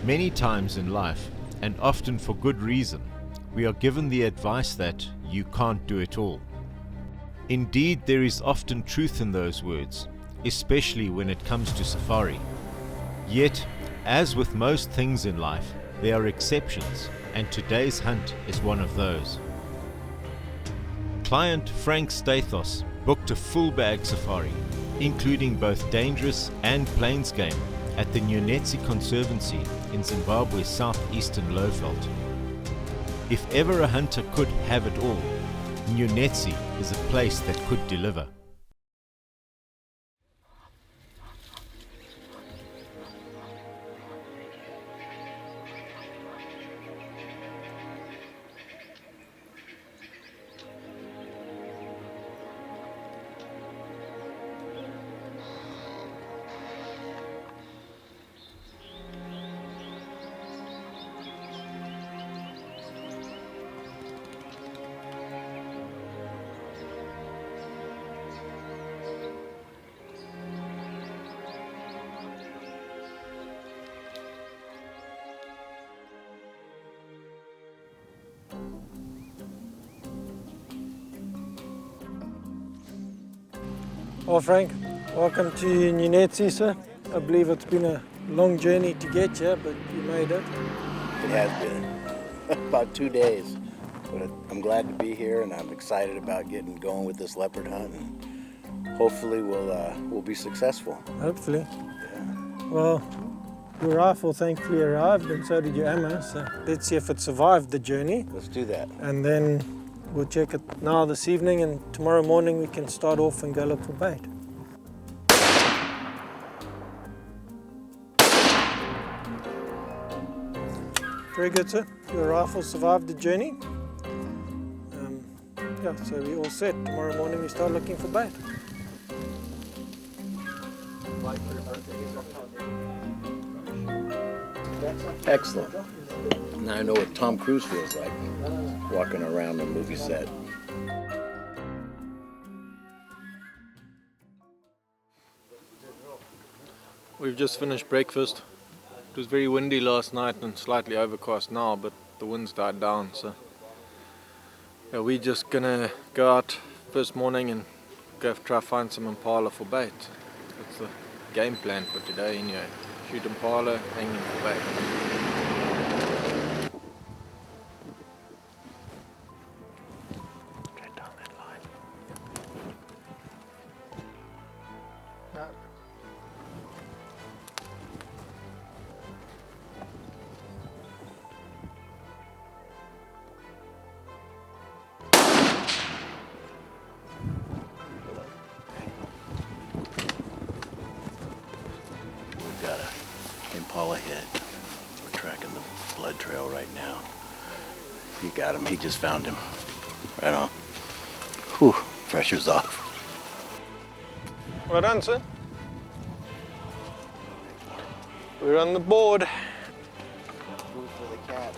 Many times in life, and often for good reason, we are given the advice that you can't do it all. Indeed, there is often truth in those words, especially when it comes to safari. Yet, as with most things in life, there are exceptions, and today's hunt is one of those. Client Frank Stathos booked a full bag safari, including both dangerous and plains game, at the Nyunetsi Conservancy in Zimbabwe's southeastern lowveld. If ever a hunter could have it all, Nyunetsi is a place that could deliver. Well, Frank, welcome to Nyunetsi, sir. I believe it's been a long journey to get here, but you made it. It has been about 2 days, but I'm glad to be here, and I'm excited about getting going with this leopard hunt, and hopefully we'll be successful. Hopefully. Yeah. Well, your rifle thankfully arrived, and so did your ammo, so let's see if it survived the journey. Let's do that. And then we'll check it now this evening, and tomorrow morning we can start off and go look for bait. Very good, sir. Your rifle survived the journey. Yeah, so we're all set. Tomorrow morning we start looking for bait. Excellent. Now I know what Tom Cruise feels like, walking around the movie set. We've just finished breakfast. It was very windy last night and slightly overcast now, but the wind's died down, so yeah, we're just gonna go out first morning and go try find some impala for bait. That's the game plan for today anyway. Shoot impala, hanging for bait. Got an impala hit. We're tracking the blood trail right now. He got him. He just found him. Right on. Whew. Pressure's off. Well done, sir. We're on the board. Food for the cat.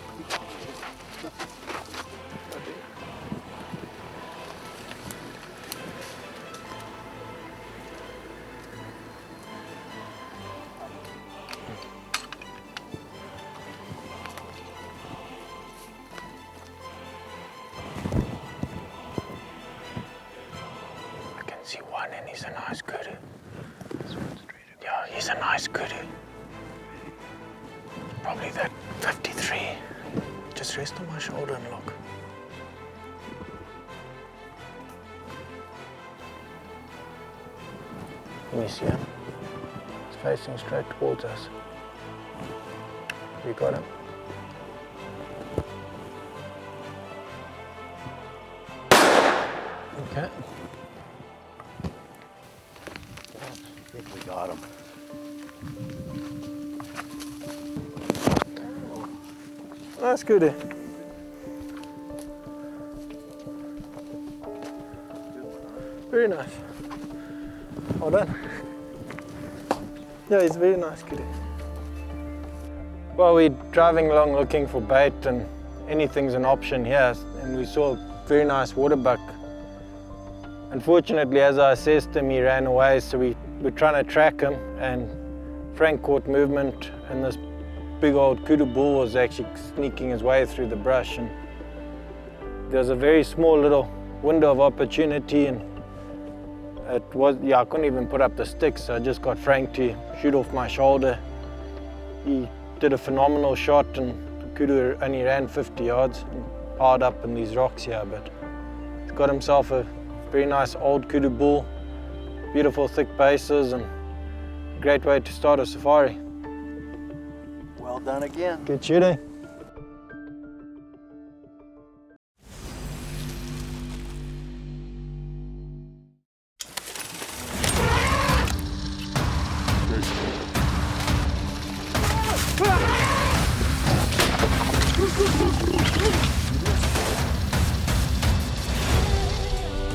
See one, and he's a nice kudu. Yeah, he's a nice kudu. Probably that 53. Just rest on my shoulder and look. Let me see him. He's facing straight towards us. We got him. Okay. I think we got him. Nice kudu. Very nice. Well done. Yeah, he's very nice kudu. Well, we're driving along looking for bait, and anything's an option here, and we saw a very nice waterbuck. Unfortunately, as I assessed him, he ran away, so we're trying to track him, and Frank caught movement in this big old kudu bull was actually sneaking his way through the brush, and there was a very small little window of opportunity, and it was, I couldn't even put up the sticks, so I just got Frank to shoot off my shoulder. He did a phenomenal shot, and the kudu only ran 50 yards and piled up in these rocks here, but he's got himself a very nice old kudu bull, beautiful thick bases, and a great way to start a safari. Well done again. Good shooting.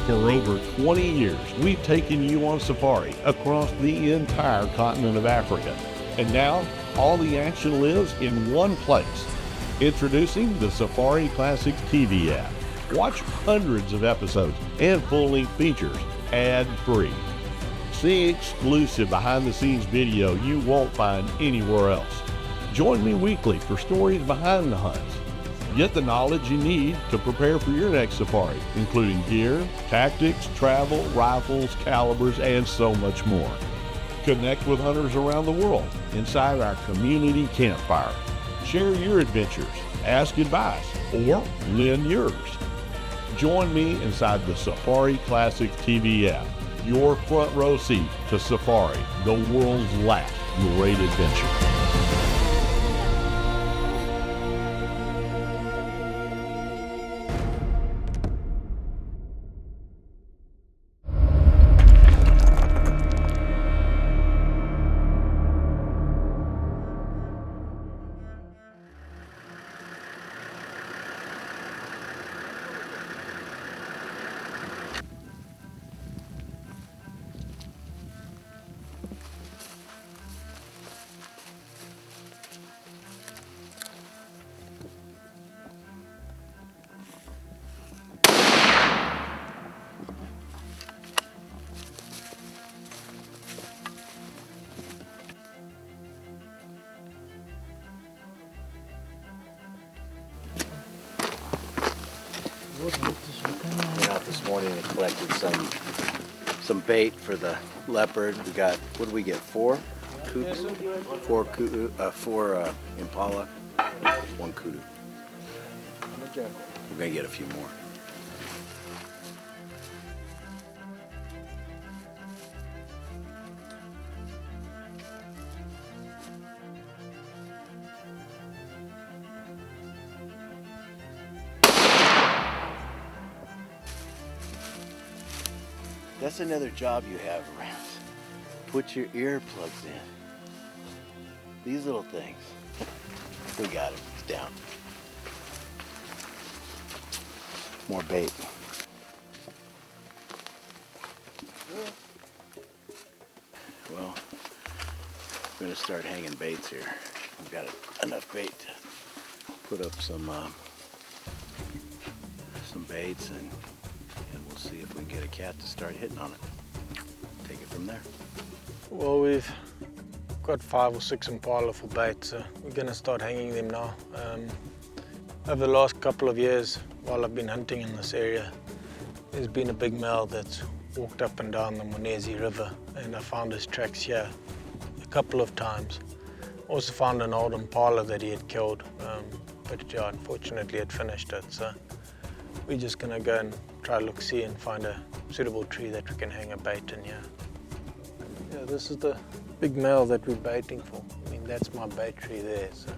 For over 20 years, we've taken you on safari across the entire continent of Africa. And now, all the action lives in one place. Introducing the Safari Classics TV app. Watch hundreds of episodes and full-length features ad-free. See exclusive behind-the-scenes video you won't find anywhere else. Join me weekly for stories behind the hunts. Get the knowledge you need to prepare for your next safari, including gear, tactics, travel, rifles, calibers, and so much more. Connect with hunters around the world inside our community campfire. Share your adventures, ask advice, or lend yours. Join me inside the Safari Classics TV app, your front row seat to safari, the world's last great adventure. Went out this morning and collected some bait for the leopard. We got, what did we get? Four coops? Four impala, one kudu. We're gonna get a few more. That's another job you have, Rams. Put your earplugs in. These little things. We got it. It's down. More bait. Well, we're gonna start hanging baits here. We've got enough bait to put up some baits, and we'll see if we can get a cat to start hitting on it. Take it from there. Well, we've got 5 or 6 impala for bait, so we're going to start hanging them now. Over the last couple of years, while I've been hunting in this area, there's been a big male that's walked up and down the Munezi River, and I found his tracks here a couple of times. Also found an old impala that he had killed, but yeah, unfortunately it finished it. So we're just going to go and try look-see and find a suitable tree that we can hang a bait in here. Yeah, this is the big male that we're baiting for. I mean, that's my bait tree there. So.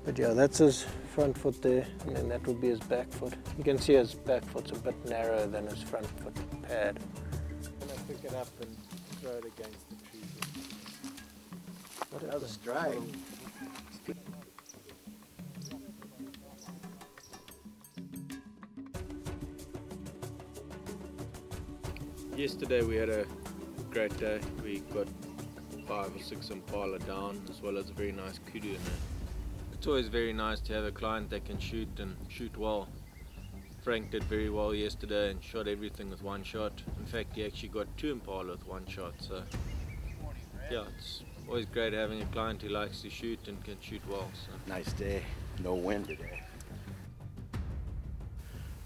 But yeah, that's his front foot there, and then that will be his back foot. You can see his back foot's a bit narrower than his front foot pad. I'm going to pick it up and throw it against the tree here. That was strike. Yesterday we had a great day. We got 5 or 6 impala down, as well as a very nice kudu in there. It's always very nice to have a client that can shoot and shoot well. Frank did very well yesterday and shot everything with one shot. In fact, he actually got 2 impala with one shot. So yeah, it's Always great having a client who likes to shoot and can shoot well. So. Nice day, no wind today.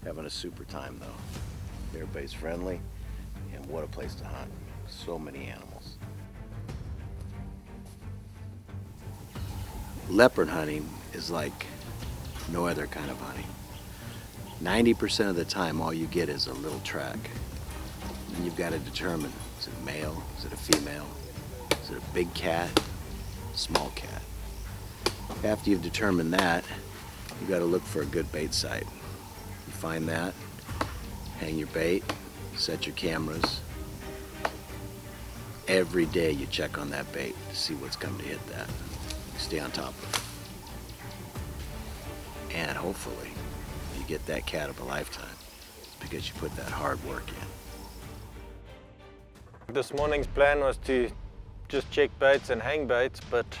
Having a super time though. Everybody's friendly, and what a place to hunt. So many animals. Leopard hunting is like no other kind of hunting. 90% of the time all you get is a little track. And you've got to determine, is it a male, is it a female, is it a big cat, small cat. After you've determined that, you've got to look for a good bait site. You find that, hang your bait, set your cameras. Every day you check on that bait to see what's come to hit that. Stay on top of it. And hopefully, you get that cat of a lifetime. It's because you put that hard work in. This morning's plan was to just check baits and hang baits, but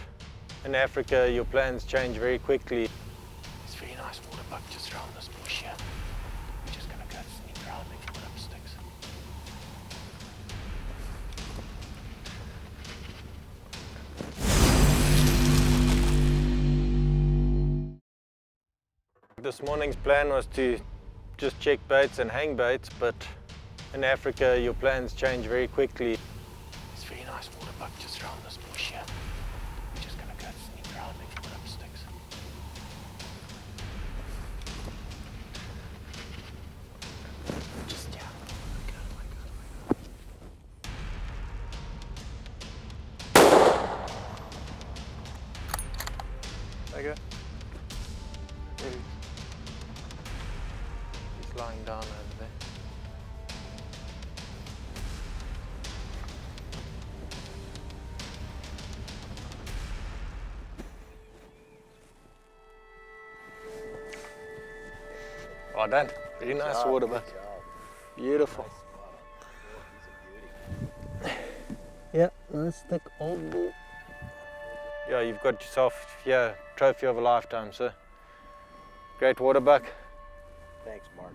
in Africa your plans change very quickly. It's very nice waterbuck just around this bush here. We're just gonna go sneak around and put up sticks. This morning's plan was to just check baits and hang baits, but in Africa your plans change very quickly. It's very nice waterbuck just around this bush here. We're just gonna go sneak around and put up sticks. Just yeah. Okay. He's lying down over there. Well done. Very nice waterbuck. Beautiful. Yeah, nice thick old bull. Yeah, you've got yourself here trophy of a lifetime, sir. Great waterbuck. Thanks, Mark.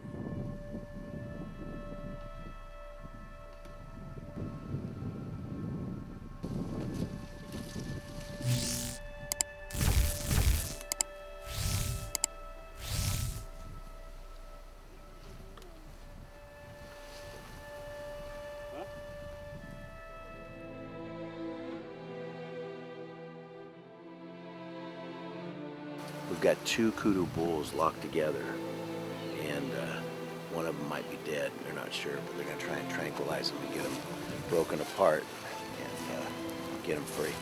We've got two kudu bulls locked together, and one of them might be dead. They're not sure, but they're going to try and tranquilize them and get them broken apart and get them free.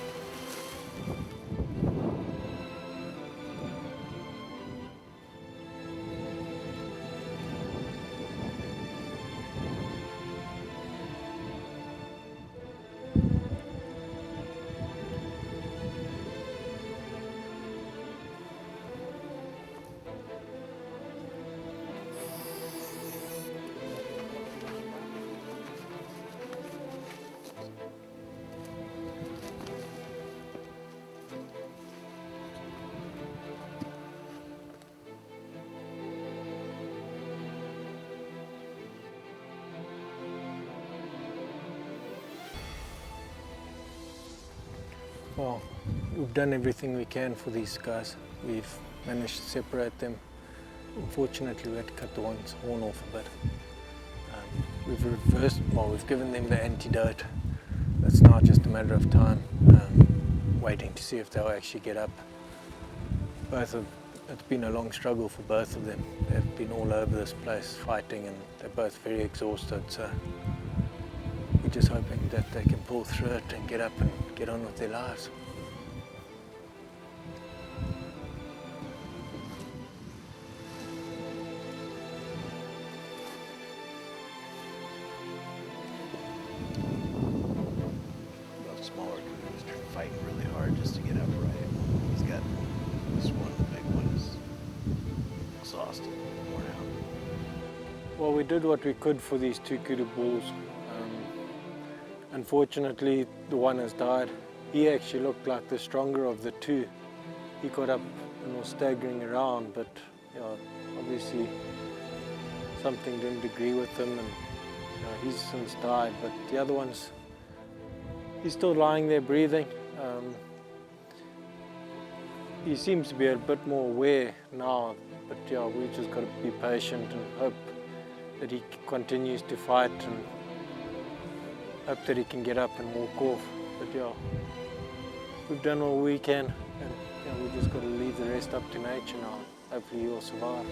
Well, we've done everything we can for these guys. We've managed to separate them. Unfortunately, we had to cut the one's horn off a bit. We've given them the antidote. It's now just a matter of time, waiting to see if they'll actually get up. It's been a long struggle for both of them. They've been all over this place fighting, and they're both very exhausted, so we're just hoping that they can pull through it and get up and get on with their lives. The smaller kudu is fighting really hard just to get upright. He's got this one, the big one, is exhausted, worn out. Well, we did what we could for these two kudu bulls. Unfortunately, the one has died. He actually looked like the stronger of the two. He got up and was staggering around, but obviously something didn't agree with him, and he's since died. But the other one's, he's still lying there breathing. He seems to be a bit more aware now, but yeah, we just got to be patient and hope that he continues to fight and hope that he can get up and walk off. But yeah, we've done all we can, and yeah, we just got to leave the rest up to nature now. Hopefully he'll survive.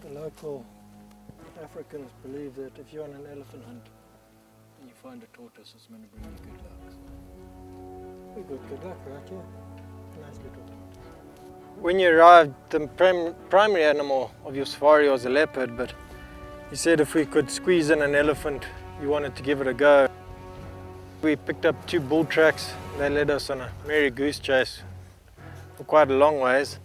The local Africans believe that if you're on an elephant hunt and you find a tortoise, it's going to bring you good luck. So we got good luck, right? Yeah. Nice little tortoise. When you arrived, the primary animal of your safari was a leopard, but he said if we could squeeze in an elephant, he wanted to give it a go. We picked up 2 bull tracks. They led us on a merry goose chase for quite a long ways.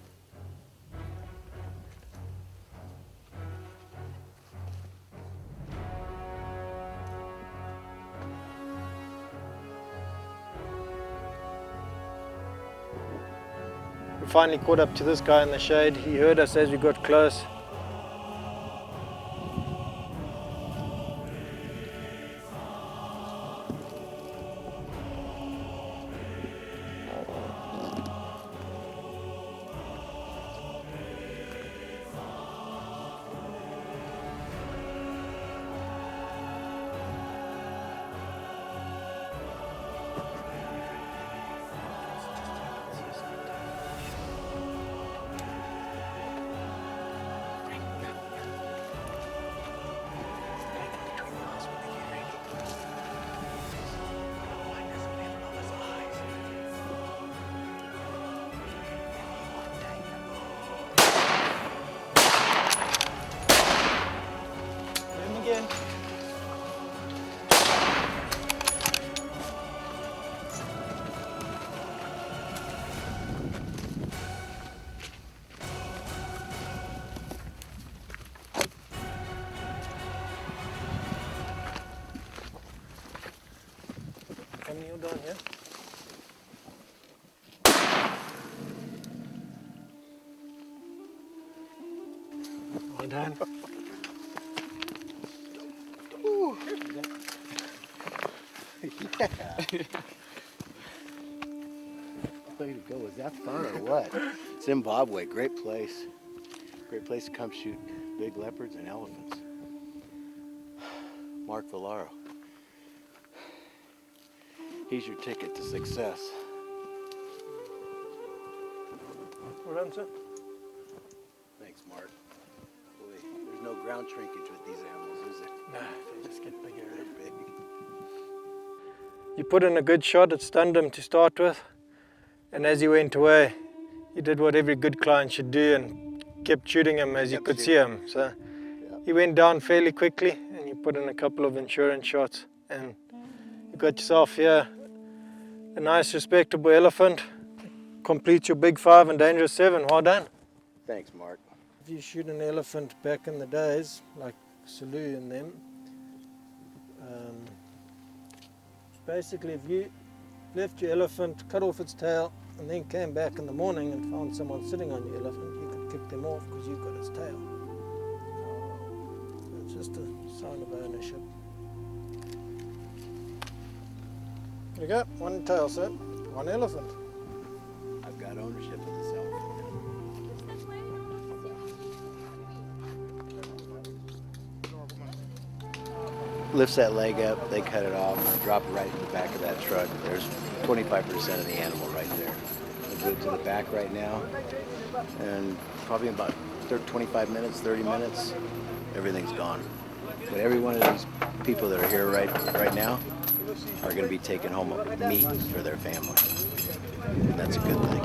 We finally caught up to this guy in the shade. He heard us as we got close. Again. Can you down here? Well done. Way to go. Was that fun or what? Zimbabwe, great place. Great place to come shoot big leopards and elephants. Mark Vallaro. He's your ticket to success. Well done, sir. Thanks, Mark. Boy, there's no ground shrinkage with these animals, is there? No, they just get bigger. They're big. You put in a good shot, it stunned him to start with, and as he went away, he did what every good client should do and kept shooting him as you could see him. So he went down fairly quickly, and you put in a couple of insurance shots, and you got yourself here a nice respectable elephant. Completes your big 5 and dangerous 7. Well done. Thanks, Mark. If you shoot an elephant back in the days, like Salu and them, basically if you left your elephant, cut off its tail, and then came back in the morning and found someone sitting on your elephant, you could kick them off because you've got its tail. So it's just a sign of ownership. There you go, 1 tail, sir. 1 elephant. I've got ownership of this elephant. Lifts that leg up, they cut it off, drop it right in the back of that truck. There's 25% of the animal right there. We'll go to the back right now, and probably in about 25 minutes, 30 minutes, everything's gone. But every one of these people that are here right now are going to be taking home meat for their family. And that's a good thing.